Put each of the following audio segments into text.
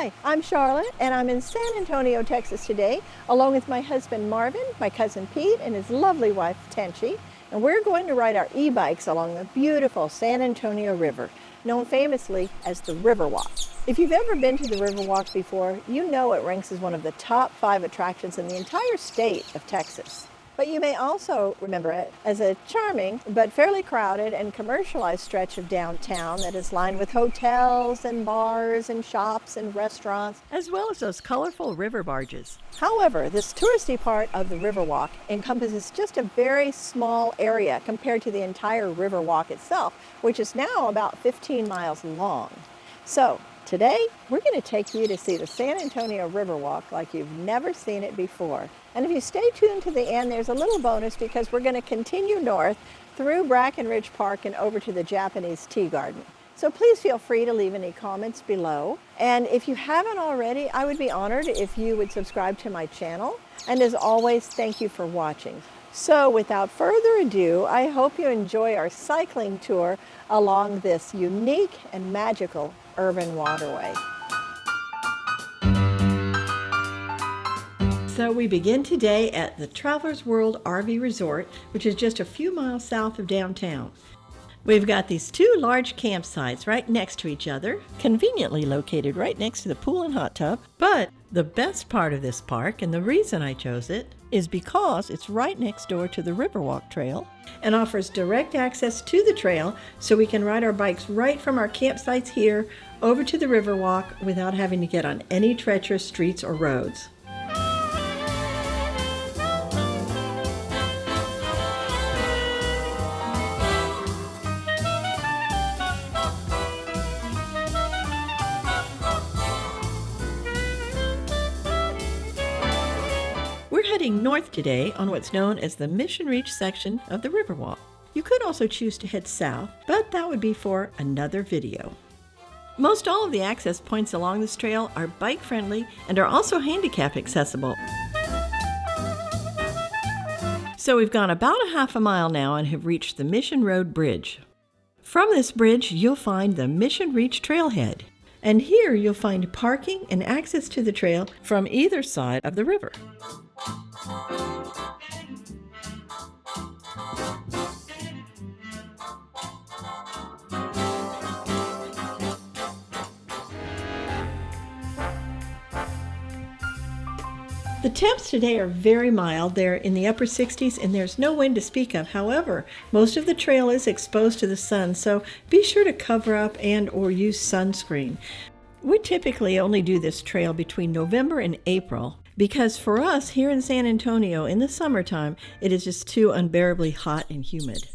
Hi, I'm Charlotte, and I'm in San Antonio, Texas today, along with my husband Marvin, my cousin Pete, and his lovely wife Tenchi. And we're going to ride our e-bikes along the beautiful San Antonio River, known famously as the Riverwalk. If you've ever been to the Riverwalk before, you know it ranks as one of the top 5 attractions in the entire state of Texas. But you may also remember it as a charming but fairly crowded and commercialized stretch of downtown that is lined with hotels and bars and shops and restaurants, as well as those colorful river barges. However, this touristy part of the Riverwalk encompasses just a very small area compared to the entire Riverwalk itself, which is now about 15 miles long. So, today, we're going to take you to see the San Antonio Riverwalk like you've never seen it before. And if you stay tuned to the end, there's a little bonus because we're going to continue north through Brackenridge Park and over to the Japanese Tea Garden. So please feel free to leave any comments below. And if you haven't already, I would be honored if you would subscribe to my channel. And as always, thank you for watching. So without further ado, I hope you enjoy our cycling tour along this unique and magical urban waterway. So we begin today at the Travelers World RV Resort, which is just a few miles south of downtown. We've got these 2 large campsites right next to each other, conveniently located right next to the pool and hot tub. But the best part of this park, and the reason I chose it, is because it's right next door to the Riverwalk Trail and offers direct access to the trail so we can ride our bikes right from our campsites here over to the Riverwalk without having to get on any treacherous streets or roads. We're heading north today on what's known as the Mission Reach section of the Riverwalk. You could also choose to head south, but that would be for another video. Most all of the access points along this trail are bike-friendly and are also handicap accessible. So we've gone about a half a mile now and have reached the Mission Road Bridge. From this bridge, you'll find the Mission Reach Trailhead. And here you'll find parking and access to the trail from either side of the river. The temps today are very mild. They're in the upper 60s and there's no wind to speak of. However, most of the trail is exposed to the sun, so be sure to cover up and or use sunscreen. We typically only do this trail between November and April because for us here in San Antonio in the summertime, it is just too unbearably hot and humid.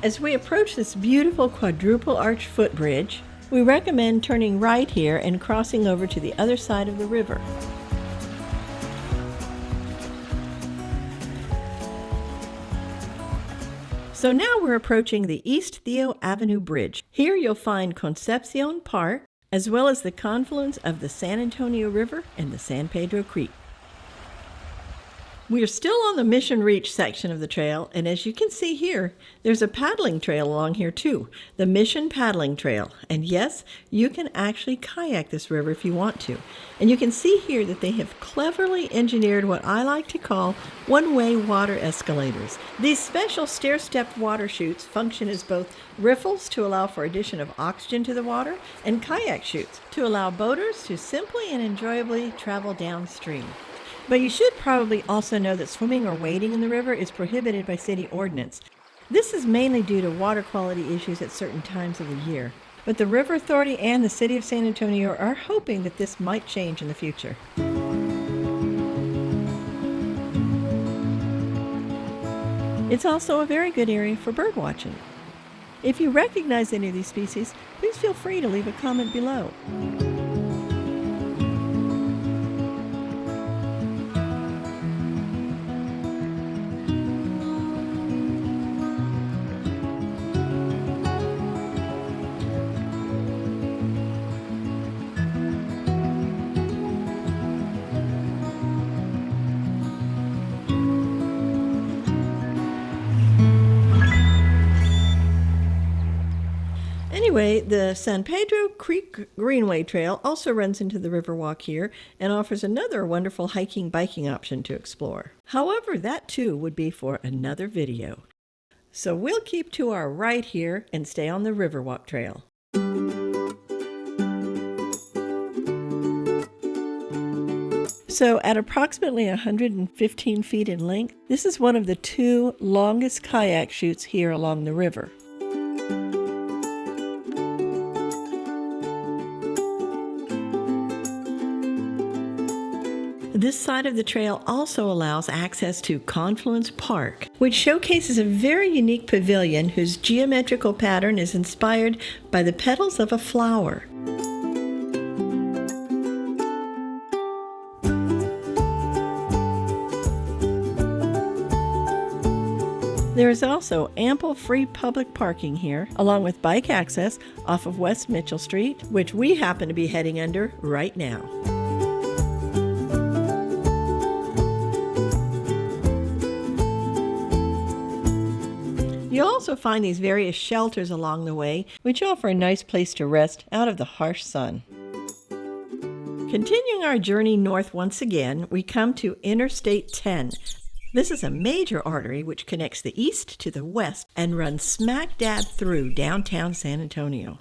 As we approach this beautiful quadruple arch footbridge, we recommend turning right here and crossing over to the other side of the river. So now we're approaching the East Theo Avenue Bridge. Here you'll find Concepcion Park, as well as the confluence of the San Antonio River and the San Pedro Creek. We are still on the Mission Reach section of the trail, and as you can see here, there's a paddling trail along here too, the Mission Paddling Trail. And yes, you can actually kayak this river if you want to. And you can see here that they have cleverly engineered what I like to call one-way water escalators. These special stair-stepped water chutes function as both riffles to allow for addition of oxygen to the water, and kayak chutes to allow boaters to simply and enjoyably travel downstream. But you should probably also know that swimming or wading in the river is prohibited by city ordinance. This is mainly due to water quality issues at certain times of the year. But the River Authority and the City of San Antonio are hoping that this might change in the future. It's also a very good area for bird watching. If you recognize any of these species, please feel free to leave a comment below. Anyway, the San Pedro Creek Greenway Trail also runs into the Riverwalk here and offers another wonderful hiking-biking option to explore. However, that too would be for another video. So we'll keep to our right here and stay on the Riverwalk Trail. So at approximately 115 feet in length, this is one of the 2 longest kayak chutes here along the river. This side of the trail also allows access to Concepcion Park, which showcases a very unique pavilion whose geometrical pattern is inspired by the petals of a flower. There is also ample free public parking here, along with bike access off of West Mitchell Street, which we happen to be heading under right now. You'll also find these various shelters along the way, which offer a nice place to rest out of the harsh sun. Continuing our journey north once again, we come to Interstate 10. This is a major artery which connects the east to the west and runs smack dab through downtown San Antonio.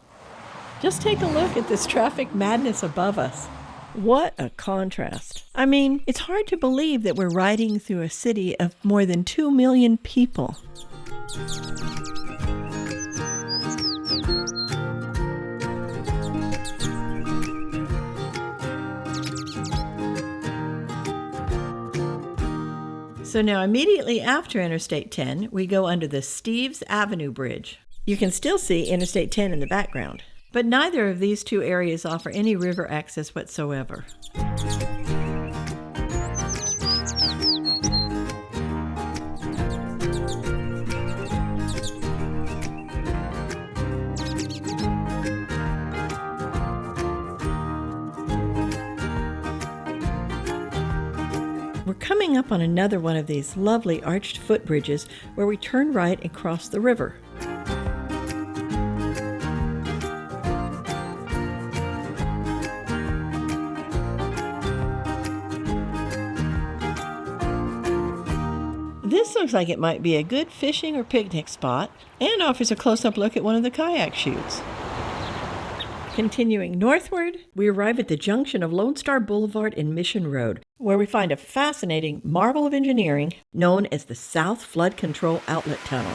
Just take a look at this traffic madness above us. What a contrast. I mean, it's hard to believe that we're riding through a city of more than 2 million people. So now immediately after Interstate 10, we go under the Steves Avenue Bridge. You can still see Interstate 10 in the background, but neither of these 2 areas offer any river access whatsoever. We're coming up on another one of these lovely arched footbridges where we turn right and cross the river. This looks like it might be a good fishing or picnic spot and offers a close-up look at one of the kayak chutes. Continuing northward, we arrive at the junction of Lone Star Boulevard and Mission Road, where we find a fascinating marvel of engineering known as the South Flood Control Outlet Tunnel.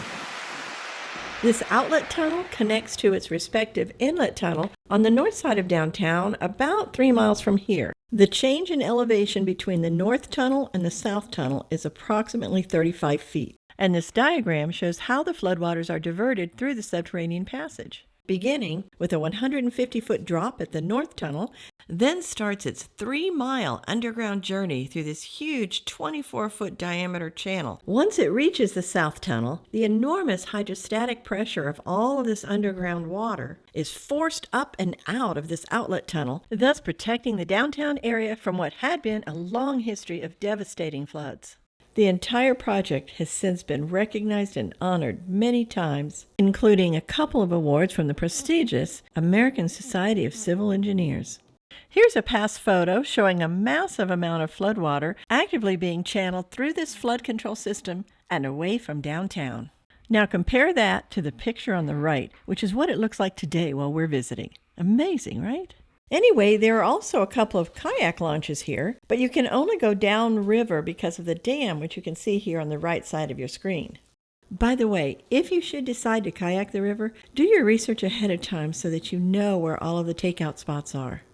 This outlet tunnel connects to its respective inlet tunnel on the north side of downtown, about 3 miles from here. The change in elevation between the north tunnel and the south tunnel is approximately 35 feet, and this diagram shows how the floodwaters are diverted through the subterranean passage. Beginning with a 150-foot drop at the North Tunnel, then starts its 3-mile underground journey through this huge 24-foot diameter channel. Once it reaches the South Tunnel, the enormous hydrostatic pressure of all of this underground water is forced up and out of this outlet tunnel, thus protecting the downtown area from what had been a long history of devastating floods. The entire project has since been recognized and honored many times, including a couple of awards from the prestigious American Society of Civil Engineers. Here's a past photo showing a massive amount of floodwater actively being channeled through this flood control system and away from downtown. Now compare that to the picture on the right, which is what it looks like today while we're visiting. Amazing, right? Anyway, there are also a couple of kayak launches here, but you can only go downriver because of the dam, which you can see here on the right side of your screen. By the way, if you should decide to kayak the river, do your research ahead of time so that you know where all of the takeout spots are.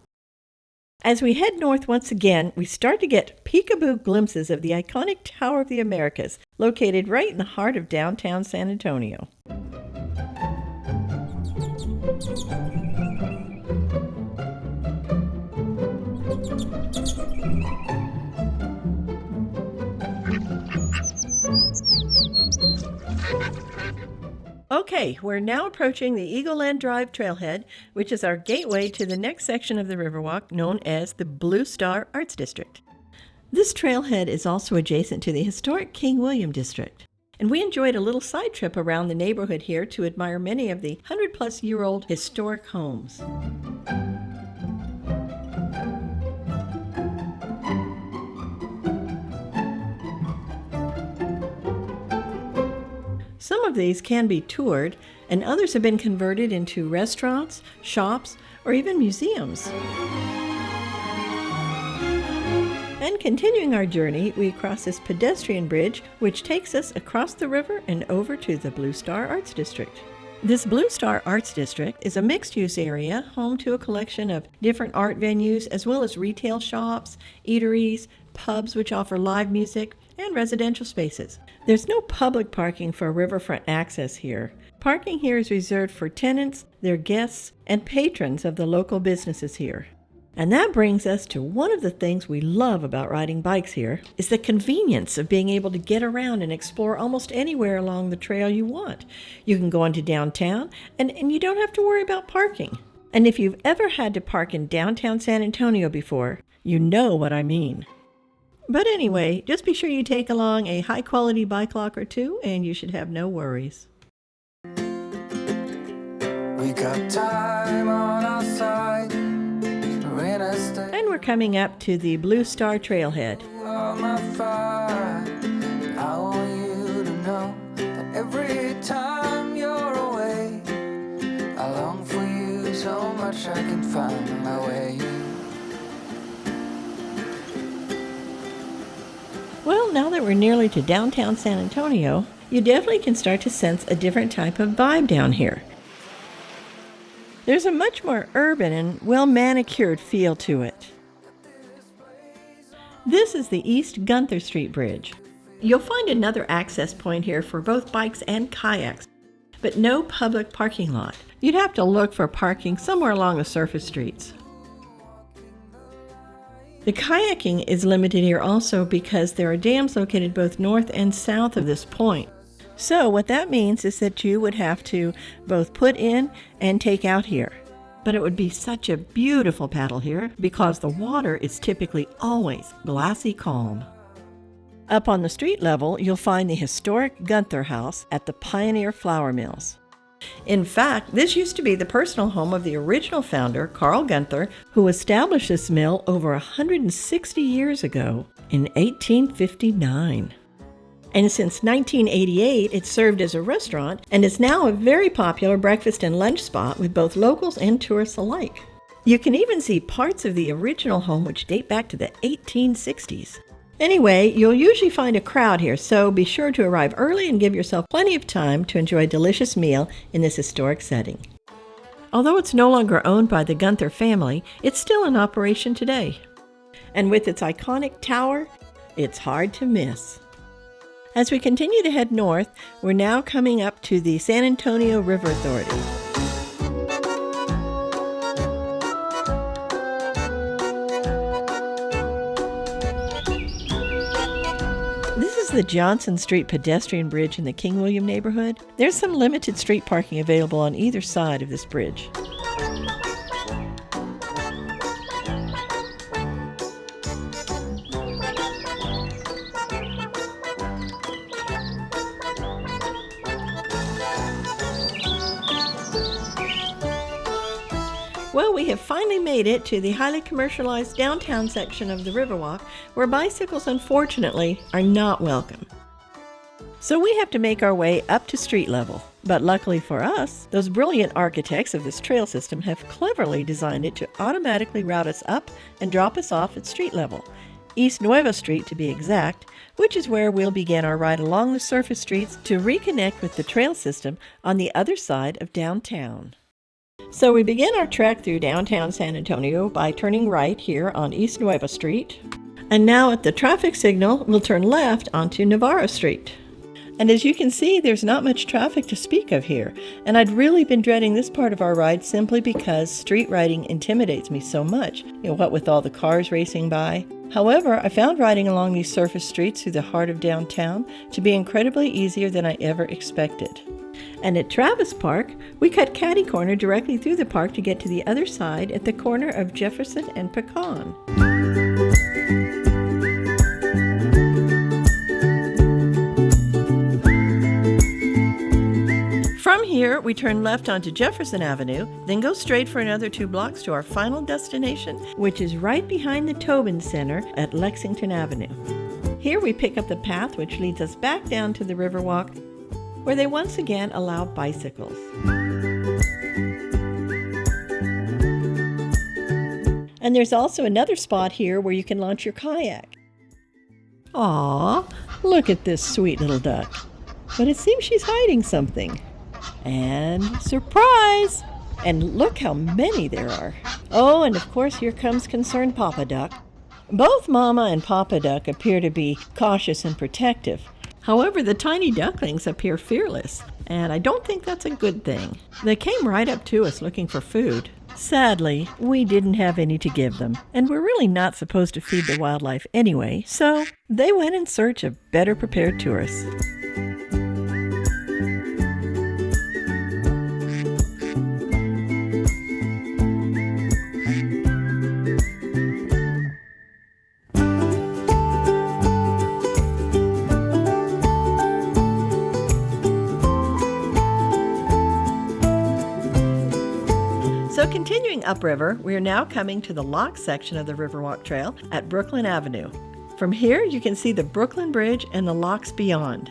As we head north once again, we start to get peekaboo glimpses of the iconic Tower of the Americas, located right in the heart of downtown San Antonio. Okay, we're now approaching the Eagleland Drive Trailhead, which is our gateway to the next section of the Riverwalk known as the Blue Star Arts District. This trailhead is also adjacent to the historic King William District, and we enjoyed a little side trip around the neighborhood here to admire many of the 100-plus-year-old historic homes. Some of these can be toured, and others have been converted into restaurants, shops, or even museums. And continuing our journey, we cross this pedestrian bridge, which takes us across the river and over to the Blue Star Arts District. This Blue Star Arts District is a mixed-use area, home to a collection of different art venues, as well as retail shops, eateries, pubs which offer live music, and residential spaces. There's no public parking for riverfront access here. Parking here is reserved for tenants, their guests, and patrons of the local businesses here. And that brings us to one of the things we love about riding bikes here, is the convenience of being able to get around and explore almost anywhere along the trail you want. You can go into downtown, and you don't have to worry about parking. And if you've ever had to park in downtown San Antonio before, you know what I mean. But anyway, just be sure you take along a high-quality bike lock or two, and you should have no worries. We got time on our side. And we're coming up to the Blue Star Trailhead. I want you to know that every time you're away, I long for you so much I can find my way. Well, now that we're nearly to downtown San Antonio, you definitely can start to sense a different type of vibe down here. There's a much more urban and well-manicured feel to it. This is the East Gunther Street Bridge. You'll find another access point here for both bikes and kayaks, but no public parking lot. You'd have to look for parking somewhere along the surface streets. The kayaking is limited here also because there are dams located both north and south of this point. So what that means is that you would have to both put in and take out here. But it would be such a beautiful paddle here because the water is typically always glassy calm. Up on the street level, you'll find the historic Gunther house at the Pioneer Flour Mills. In fact, this used to be the personal home of the original founder, Carl Gunther, who established this mill over 160 years ago in 1859. And since 1988, it served as a restaurant and is now a very popular breakfast and lunch spot with both locals and tourists alike. You can even see parts of the original home which date back to the 1860s. Anyway, you'll usually find a crowd here, so be sure to arrive early and give yourself plenty of time to enjoy a delicious meal in this historic setting. Although it's no longer owned by the Gunther family, it's still in operation today. And with its iconic tower, it's hard to miss. As we continue to head north, we're now coming up to the San Antonio River Authority. This is the Johnson Street pedestrian bridge in the King William neighborhood. There's some limited street parking available on either side of this bridge. Well, we have finally made it to the highly commercialized downtown section of the Riverwalk, where bicycles, unfortunately, are not welcome. So we have to make our way up to street level. But luckily for us, those brilliant architects of this trail system have cleverly designed it to automatically route us up and drop us off at street level, East Nueva Street to be exact, which is where we'll begin our ride along the surface streets to reconnect with the trail system on the other side of downtown. So we begin our trek through downtown San Antonio by turning right here on East Nueva Street. And now at the traffic signal, we'll turn left onto Navarro Street. And as you can see, there's not much traffic to speak of here, and I'd really been dreading this part of our ride simply because street riding intimidates me so much, what with all the cars racing by. However, I found riding along these surface streets through the heart of downtown to be incredibly easier than I ever expected. And at Travis Park, we cut catty corner directly through the park to get to the other side at the corner of Jefferson and Pecan. From here, we turn left onto Jefferson Avenue, then go straight for another 2 blocks to our final destination, which is right behind the Tobin Center at Lexington Avenue. Here we pick up the path which leads us back down to the Riverwalk, where they once again allow bicycles. And there's also another spot here where you can launch your kayak. Aww, look at this sweet little duck. But it seems she's hiding something. And surprise! And look how many there are. Oh, and of course here comes concerned Papa Duck. Both Mama and Papa Duck appear to be cautious and protective. However, the tiny ducklings appear fearless, and I don't think that's a good thing. They came right up to us looking for food. Sadly, we didn't have any to give them, and we're really not supposed to feed the wildlife anyway, so they went in search of better prepared tourists. So continuing upriver, we are now coming to the lock section of the Riverwalk Trail at Brooklyn Avenue. From here, you can see the Brooklyn Bridge and the locks beyond.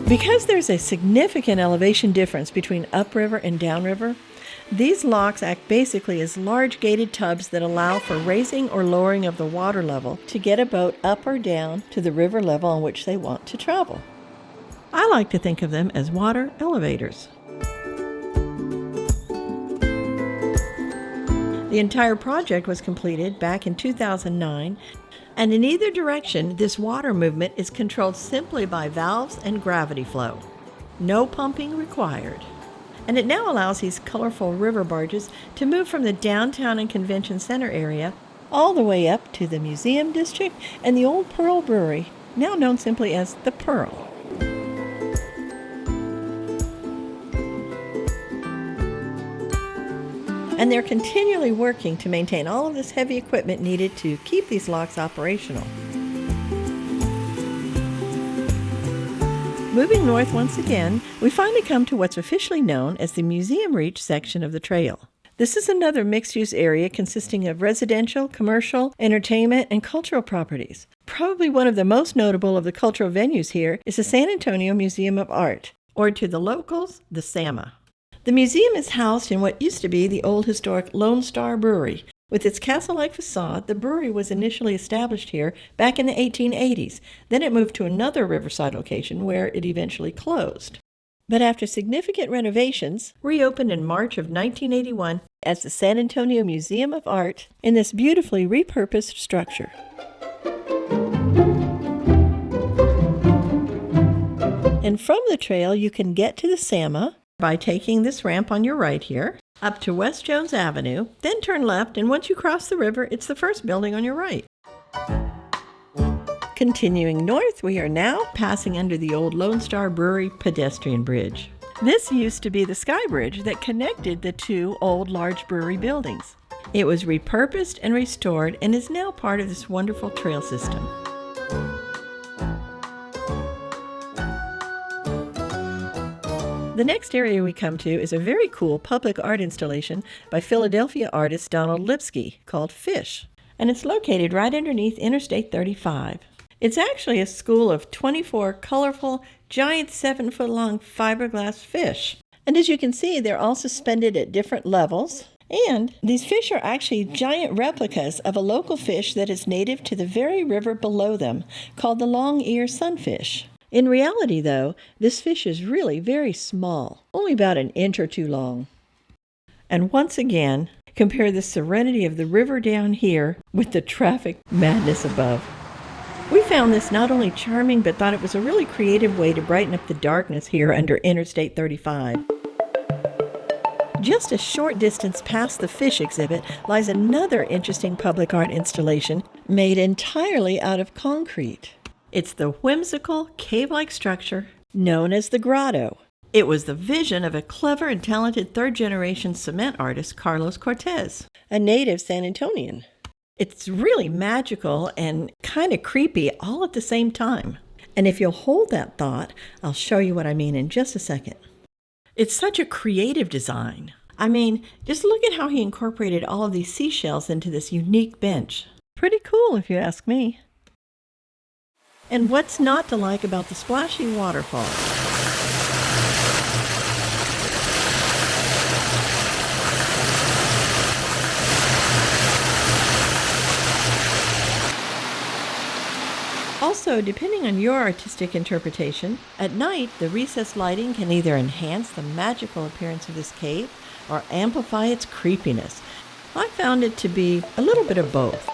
Because there's a significant elevation difference between upriver and downriver, these locks act basically as large gated tubs that allow for raising or lowering of the water level to get a boat up or down to the river level on which they want to travel. I like to think of them as water elevators. The entire project was completed back in 2009, and in either direction, this water movement is controlled simply by valves and gravity flow. No pumping required. And it now allows these colorful river barges to move from the downtown and convention center area all the way up to the museum district and the old Pearl Brewery, now known simply as the Pearl. And they're continually working to maintain all of this heavy equipment needed to keep these locks operational. Moving north once again, we finally come to what's officially known as the Museum Reach section of the trail. This is another mixed-use area consisting of residential, commercial, entertainment, and cultural properties. Probably one of the most notable of the cultural venues here is the San Antonio Museum of Art, or to the locals, the SAMA. The museum is housed in what used to be the old historic Lone Star Brewery. With its castle-like facade, the brewery was initially established here back in the 1880s. Then it moved to another riverside location where it eventually closed. But after significant renovations, reopened in March of 1981 as the San Antonio Museum of Art in this beautifully repurposed structure. And from the trail, you can get to the SAMA by taking this ramp on your right here, up to West Jones Avenue, then turn left, and once you cross the river, it's the first building on your right. Continuing north, we are now passing under the old Lone Star Brewery pedestrian bridge. This used to be the sky bridge that connected the two old large brewery buildings. It was repurposed and restored and is now part of this wonderful trail system. The next area we come to is a very cool public art installation by Philadelphia artist Donald Lipsky called F.I.S.H, and it's located right underneath Interstate 35. It's actually a school of 24 colorful, giant 7-foot-long fiberglass fish. And as you can see, they're all suspended at different levels. And these fish are actually giant replicas of a local fish that is native to the very river below them, called the long-ear sunfish. In reality, though, this fish is really very small, only about an inch or two long. And once again, compare the serenity of the river down here with the traffic madness above. We found this not only charming, but thought it was a really creative way to brighten up the darkness here under Interstate 35. Just a short distance past the F.I.S.H. exhibit lies another interesting public art installation made entirely out of concrete. It's the whimsical, cave-like structure known as the Grotto. It was the vision of a clever and talented third-generation cement artist, Carlos Cortez, a native San Antonian. It's really magical and kind of creepy all at the same time. And if you'll hold that thought, I'll show you what I mean in just a second. It's such a creative design. I mean, just look at how he incorporated all of these seashells into this unique bench. Pretty cool if you ask me. And what's not to like about the splashy waterfall? Also, depending on your artistic interpretation, at night the recessed lighting can either enhance the magical appearance of this cave or amplify its creepiness. I found it to be a little bit of both.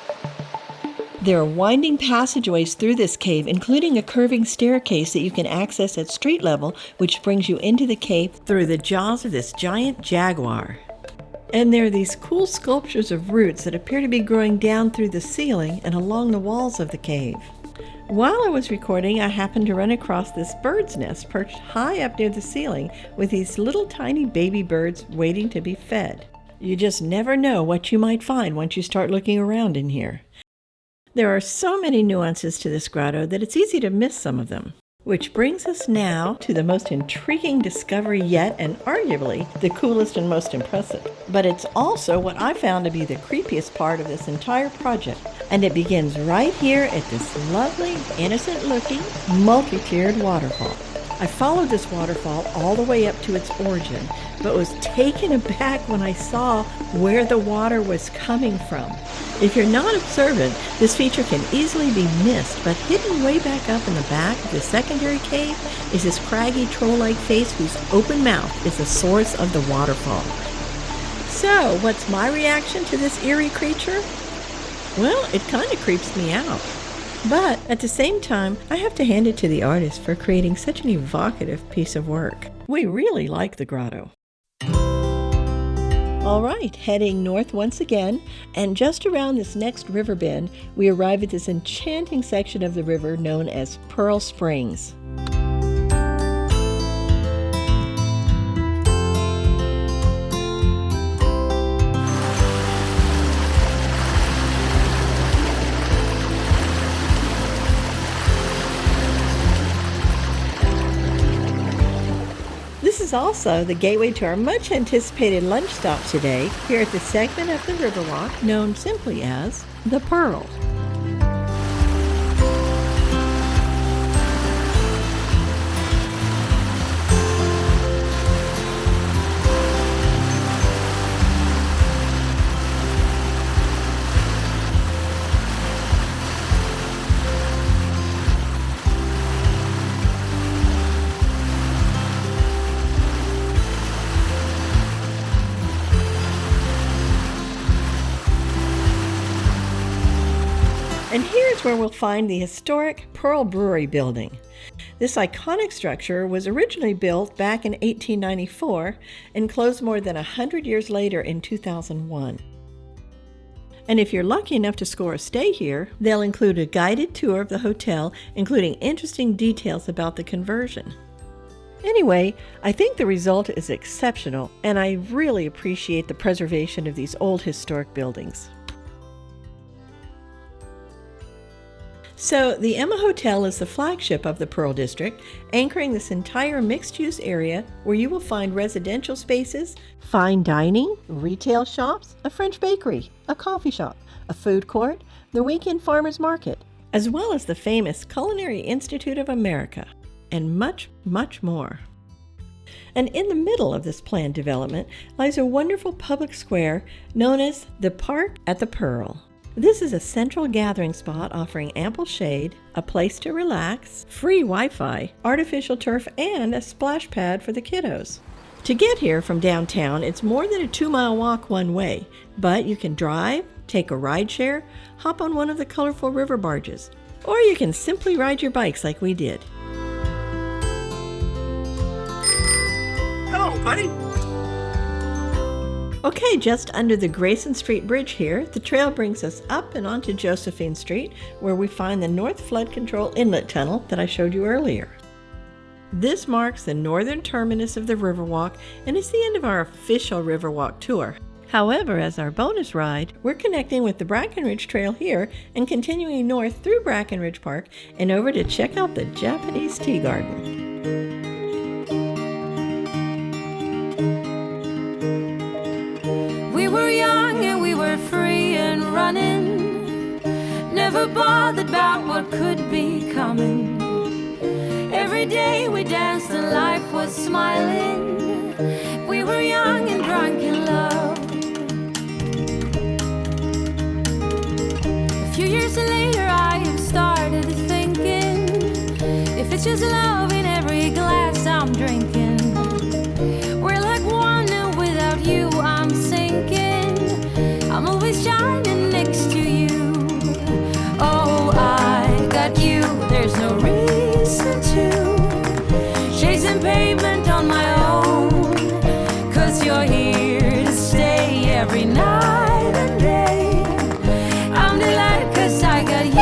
There are winding passageways through this cave, including a curving staircase that you can access at street level, which brings you into the cave through the jaws of this giant jaguar. And there are these cool sculptures of roots that appear to be growing down through the ceiling and along the walls of the cave. While I was recording, I happened to run across this bird's nest perched high up near the ceiling with these little tiny baby birds waiting to be fed. You just never know what you might find once you start looking around in here. There are so many nuances to this grotto that it's easy to miss some of them. Which brings us now to the most intriguing discovery yet, and arguably the coolest and most impressive. But it's also what I found to be the creepiest part of this entire project. And it begins right here at this lovely, innocent-looking, multi-tiered waterfall. I followed this waterfall all the way up to its origin, but was taken aback when I saw where the water was coming from. If you're not observant, this feature can easily be missed, but hidden way back up in the back of the secondary cave is this craggy troll-like face whose open mouth is the source of the waterfall. So, what's my reaction to this eerie creature? Well, it kind of creeps me out. But at the same time, I have to hand it to the artist for creating such an evocative piece of work. We really like the grotto. All right, heading north once again, and just around this next river bend, we arrive at this enchanting section of the river known as Pearl Springs. This is also the gateway to our much anticipated lunch stop today here at the segment of the Riverwalk known simply as the Pearl. And here's where we'll find the historic Pearl Brewery building. This iconic structure was originally built back in 1894 and closed more than 100 years later in 2001. And if you're lucky enough to score a stay here, they'll include a guided tour of the hotel, including interesting details about the conversion. Anyway, I think the result is exceptional, and I really appreciate the preservation of these old historic buildings. So, the Emma Hotel is the flagship of the Pearl District, anchoring this entire mixed-use area where you will find residential spaces, fine dining, retail shops, a French bakery, a coffee shop, a food court, the weekend farmers market, as well as the famous Culinary Institute of America, and much, much more. And in the middle of this planned development lies a wonderful public square known as the Park at the Pearl. This is a central gathering spot offering ample shade, a place to relax, free Wi-Fi, artificial turf, and a splash pad for the kiddos. To get here from downtown, it's more than a 2-mile walk one way, but you can drive, take a rideshare, hop on one of the colorful river barges, or you can simply ride your bikes like we did. Hello, buddy. Okay, just under the Grayson Street Bridge here, the trail brings us up and onto Josephine Street, where we find the North Flood Control Inlet Tunnel that I showed you earlier. This marks the northern terminus of the Riverwalk and is the end of our official Riverwalk tour. However, as our bonus ride, we're connecting with the Brackenridge Trail here and continuing north through Brackenridge Park and over to check out the Japanese Tea Garden. We were young and we were free and running, never bothered about what could be coming. Every day we danced and life was smiling. We were young and drunk in love. A few years later I have started thinking, if it's just love in every glass I'm drinking, we're like one and without you I'm sinking. I'm always shining next to you. Oh, I got you, there's no reason to chasing pavement on my own, 'cause you're here to stay every night and day. I'm delighted 'cause I got you.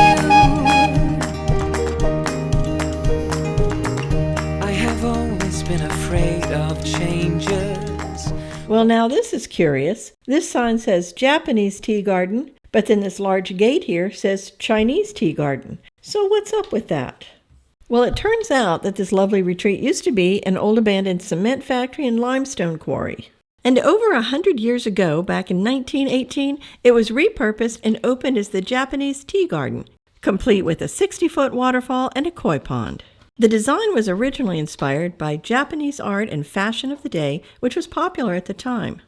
I have always been afraid of changes. Well, now this is curious. This sign says Japanese Tea Garden, but then this large gate here says Chinese Tea Garden. So what's up with that? Well, it turns out that this lovely retreat used to be an old abandoned cement factory and limestone quarry. And over 100 years ago, back in 1918, it was repurposed and opened as the Japanese Tea Garden, complete with a 60-foot waterfall and a koi pond. The design was originally inspired by Japanese art and fashion of the day, which was popular at the time.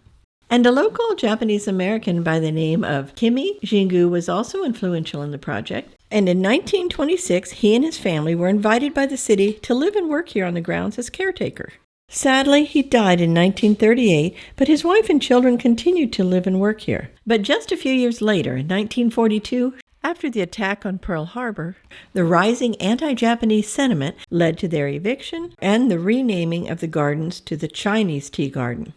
And a local Japanese American by the name of Kimi Jingu was also influential in the project. And in 1926, he and his family were invited by the city to live and work here on the grounds as caretaker. Sadly, he died in 1938, but his wife and children continued to live and work here. But just a few years later, in 1942, after the attack on Pearl Harbor, the rising anti-Japanese sentiment led to their eviction and the renaming of the gardens to the Chinese Tea Garden.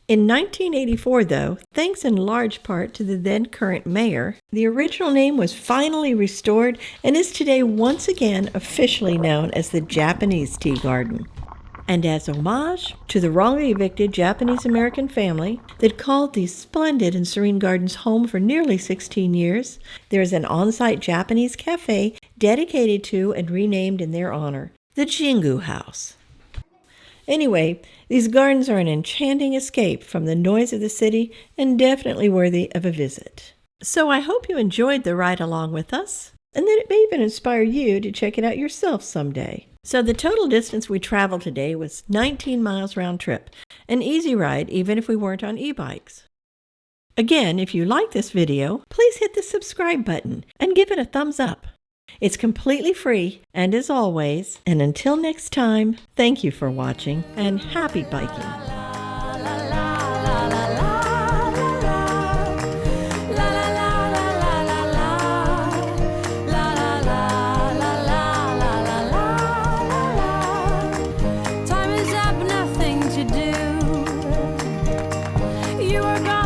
In 1984, though, thanks in large part to the then current mayor, the original name was finally restored and is today once again officially known as the Japanese Tea Garden. And as homage to the wrongly evicted Japanese-American family that called these splendid and serene gardens home for nearly 16 years, there is an on-site Japanese cafe dedicated to and renamed in their honor, the Jingu House. Anyway, these gardens are an enchanting escape from the noise of the city and definitely worthy of a visit. So I hope you enjoyed the ride along with us, and that it may even inspire you to check it out yourself someday. So the total distance we traveled today was 19 miles round trip, an easy ride even if we weren't on e-bikes. Again, if you like this video, please hit the subscribe button and give it a thumbs up. It's completely free, and as always, and until next time, thank you for watching and happy biking. Time is up, nothing to do. You are gone.